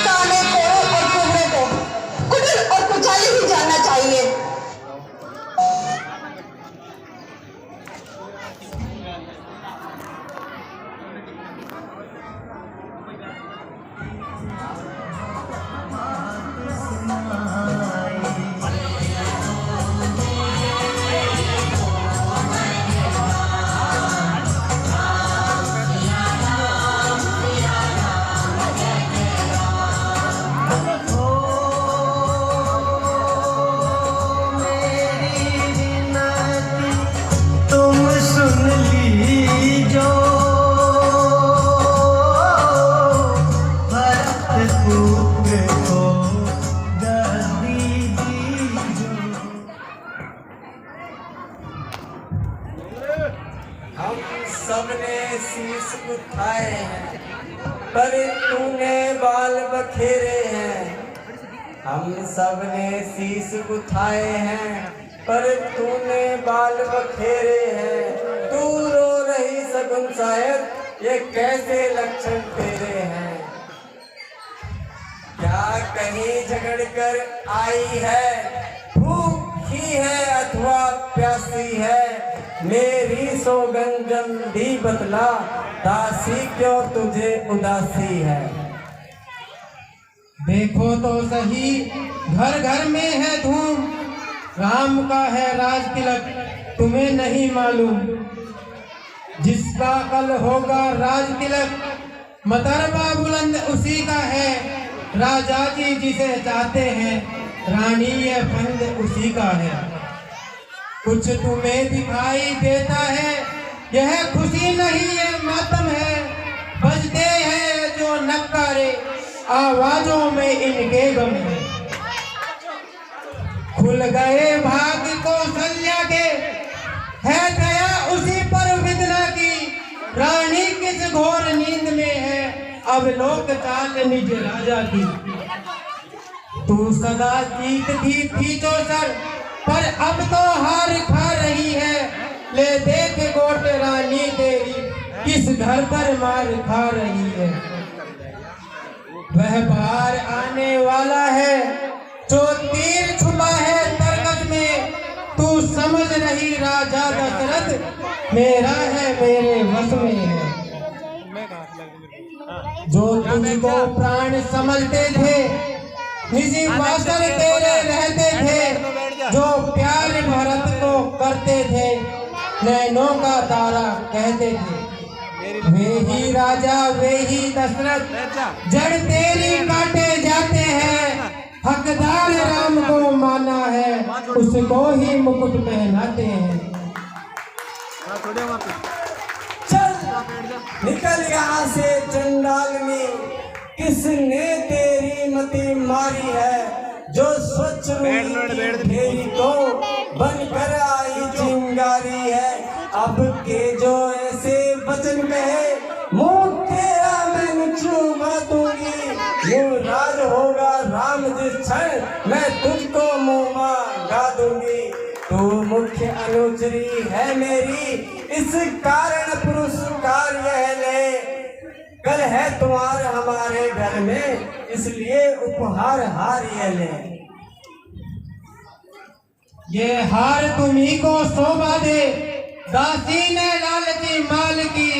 काले को और कुबड़े को कुटिल और कुचाली ही जानना चाहिए। हम सबने शीश उठाए हैं पर तूने बाल बखेरे हैं। हम सबने शीश उठाए हैं पर तूने बाल बखेरे हैं। तू रो रही सगुन शायद ये कैसे लक्षण तेरे हैं। क्या कहीं झगड़ कर आई है, भूखी है अथवा प्यासी है। मेरी सौगंध जल्दी बतला, दासी क्यों तुझे उदासी है। देखो तो सही घर घर में है धूम, राम का है राज तिलक तुम्हें नहीं मालूम। जिसका कल होगा राज तिलक, मतरबा बुलंद उसी का है। राजा जी जिसे चाहते हैं, रानी ये फंद उसी का है। कुछ तुम्हें दिखाई देता है, यह खुशी नहीं है मातम है। बजते हैं जो नक्कारे, आवाजों में इनके गम है। खुल गए भाग कौशल्या के, है दया उसी पर विदना की। रानी किस घोर नींद में है, अब लोक चाल निज राजा की। तू सदा जीतती थी जो सर, पर अब तो हार खा रही है। ले देख गोट रानी तेरी, किस घर पर मार खा रही है। वह बाहर आने वाला है, जो तीर छुपा है तरकत में। तू समझ रही राजा दशरथ, मेरा है मेरे वश में है। जो तुझको प्राण समझते थे, निजी वासर तेरे रहते थे। जो प्यार भरत को करते थे, नैनों का तारा कहते थे। वे ही राजा वे ही दशरथ, जड़ तेरी काटे जाते हैं। हकदार राम को माना है, उसको ही मुकुट पहनाते हैं। चल निकल यहाँ से चंडालनी, किसने तेरी मति मारी है। जो स्वच्छ फेरी को बनकर आई चिंगारी है। अब के जो ऐसे वचन कहे, मुंह तेरा मैं निचूमा दूंगी। यूं राज होगा राम जिस क्षण, मैं तुझको मुंह गा दूंगी। तू मुख्य अनुचरी है मेरी, इस कारण पुरस्कार यह ले। कल है तुम्हारे हमारे घर में, इसलिए उपहार हार ये ले। ये हार तुम्ही को शोभा दे, दासी ने लालची माल की।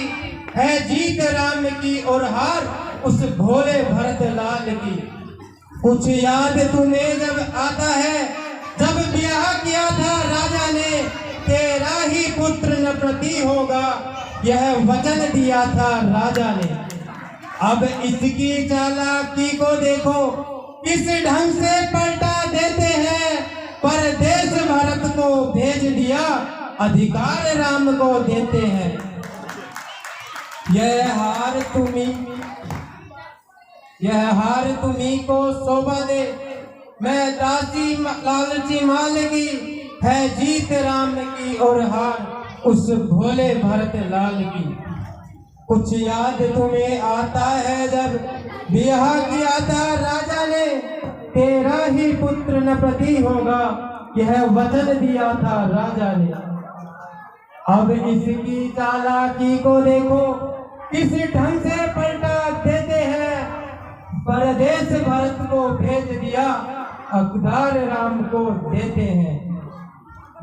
है जीत राम की और हार उस भोले भरत लाल की। कुछ याद तुम्हें जब आता है, जब ब्याह किया था राजा ने। तेरा ही पुत्र न प्रति होगा, यह वचन दिया था राजा ने। अब इसकी चालाकी को देखो, किस ढंग से पलटा देते हैं। परदेश भारत को भेज दिया, अधिकार राम को देते हैं। यह हार तुम्ही को शोभा दे, मैं दासी लालची माल की। है जीत राम की और हार उस भोले भरत लाल की। कुछ याद तुम्हें आता है, जब ब्याह किया था राजा ने। तेरा ही पुत्र न प्रति होगा, यह वचन दिया था राजा ने। अब इसकी चालाकी को देखो, किस ढंग से पलटा परदेश भरत को भेज दिया, अकदार राम को देते हैं।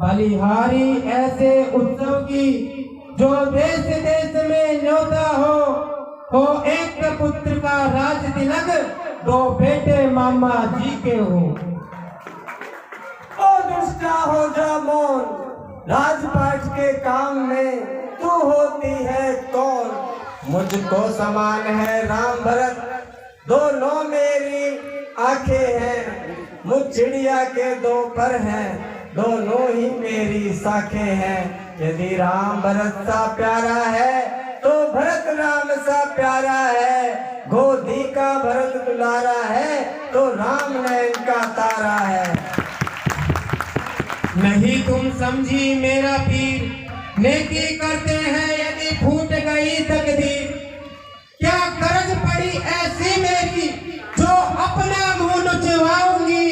बलिहारी ऐसे उत्सव की जो देश देश में न्योता हो एक पुत्र का राज तिलक, दो बेटे मामा जी के हो। ओ दुष्टा हो जा मौन, राजपाट के काम में तू होती है कौन। मुझको समान है राम भरत, दोनों मेरी आंखें हैं। मुझ चिड़िया के दो पर हैं, दोनों ही मेरी शाखें हैं। यदि राम भरत सा प्यारा है तो भरत राम सा प्यारा है। गोदी का भरत दुलारा है तो राम नयन का तारा है। नहीं तुम समझी मेरा पीर, नेकी करते हैं यदि फूट गई तकदीर। क्या गरज पड़ी ऐसी मेरी जो अपना मुंह नुचवाऊंगी।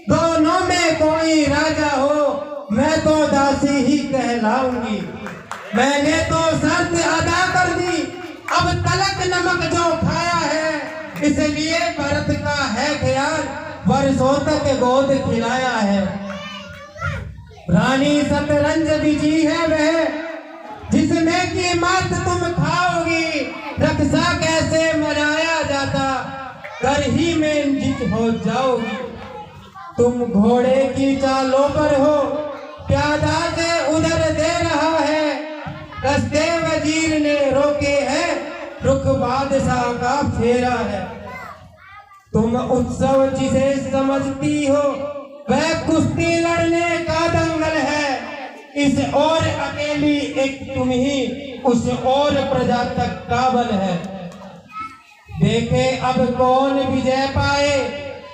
दोनों में कोई राजा हो मैं तो दासी ही कहलाऊंगी। मैंने तो शर्त अदा कर दी, अब तलक नमक जो खाया है। इसलिए भरत का है ख्याल, वर्षों तक गोद खिलाया है। रानी शतरंज बिजी है वह, जिसमें की मात तुम खाओगी। रक्षा कैसे मनाया जाता, कर ही में जीत हो जाओगी। तुम घोड़े की चालों पर हो, प्यादा से उधर दे रहा है। रस्ते वजीर ने रोके हैं, रुख बादशाह का फेरा है। तुम उत्सव जिसे समझती हो वह कुश्ती लड़ने का दंगल है। इस ओर अकेली एक तुम ही, उस ओर प्रजा तक काबल है। देखे अब कौन विजय पाए,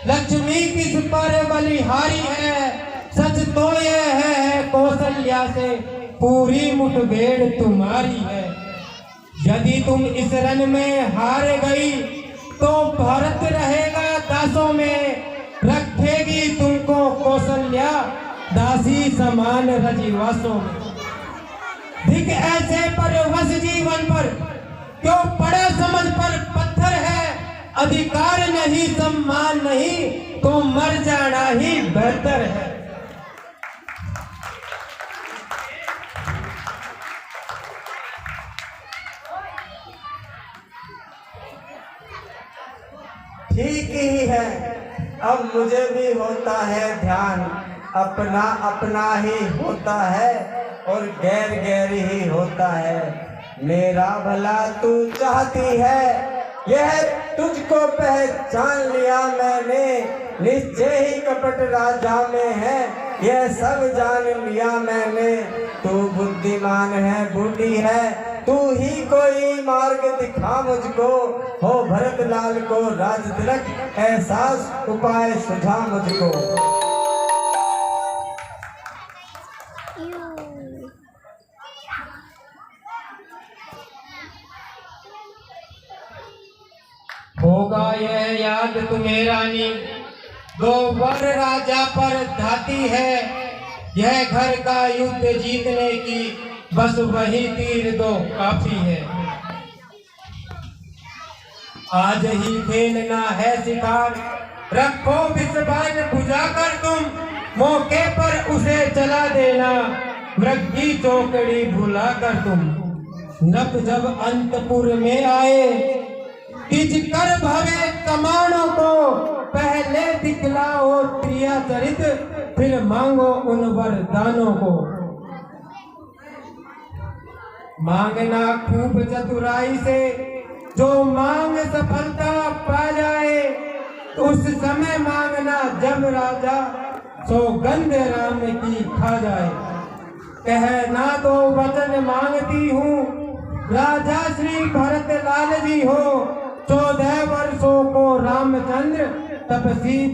लक्ष्मी किस पर बलिहारी है। सच तो यह है कौशल्या से पूरी मुठभेड़ तुम्हारी है। यदि तुम इस रण में हार गई तो भारत रहेगा दासों में। रखेगी तुमको कौशल्या दासी समान रजिवासों में। धिक ऐसे पर वस जीवन पर, क्यों पड़े समझ पर पत्थर है। अधिकार नहीं सम्मान नहीं तो मर जाना ही बेहतर है। ठीक ही है, अब मुझे भी होता है ध्यान। अपना अपना ही होता है और गैर गैर ही होता है। मेरा भला तू चाहती है, यह तुझको पहचान लिया मैंने। निश्चय ही कपट राजा में है, यह सब जान लिया मैंने। तू बुद्धिमान है बूढ़ी है, तू ही कोई मार्ग दिखा मुझको। हो भरत लाल को राज तिलक, एहसास उपाय सुझा मुझको। होगा यह याद तुम्हें रानी, दो वर राजा पर धाती है। यह घर का युद्ध जीतने की बस वही तीर दो काफी है। आज ही खेलना है शिकार, रखो विषबाण बुझाकर तुम। मौके पर उसे चला देना, मृग की चौकड़ी भुलाकर तुम। नब जब अंतपुर में आए, तिज कर भवे कमानों को। पहले दिखलाओ प्रिया चरित, फिर मांगो उन वरदानों को। मांगना खूब चतुराई से, जो मांग सफलता पा जाए। तो उस समय मांगना जब राजा सौगंध राम की खा जाए। कहना तो वचन मांगती हूँ, राजा श्री भरत लाल जी हो। 14 वर्षों को रामचंद्र तपसी